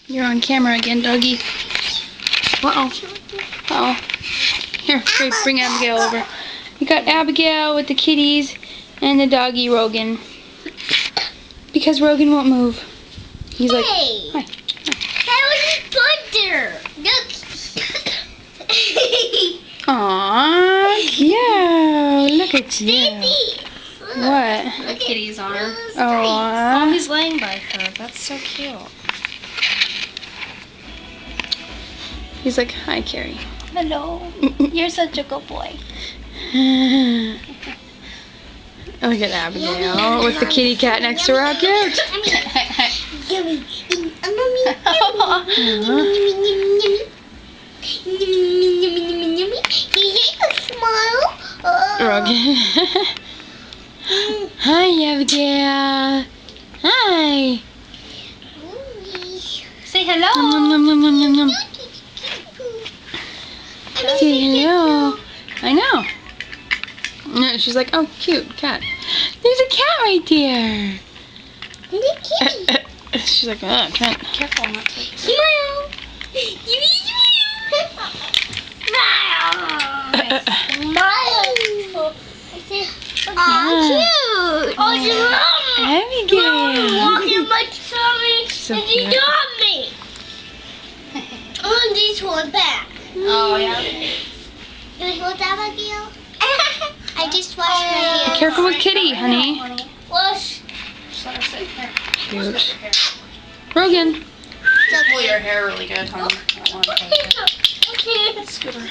You're on camera again, doggy. Uh-oh. Uh-oh. Here, bring Abigail over. We got Abigail with the kitties and the doggy Rogan. Because Rogan won't move. He's like, hi. That was good there. Look. Aww, cute. Look at you. What? The kitty's on her. Aww. Oh, he's laying by her. That's so cute. He's like, hi, Carrie. Hello. You're such a good boy. Look at Abigail with the kitty cat next to her. How cute. Yummy. Smile. Rogan. Hi, Abigail. Hi. Say hello. Nom, nom, nom, nom, nom, nom. Say hello. I know. No, she's like, oh, cute cat. There's a cat right there. She's like, oh, cat. Careful not to. Smile. Smile. Oh, cute. Oh, you love me. Abigail. Walking my tummy So and you cute. got me. On this one back. Oh, yeah. You hold Abigail? I just washed my hair. Careful with Kitty, honey. Wash. Just let her sit here. Cute. Rogan. Pull your hair really good, honey. I don't want to Okay. Scooter.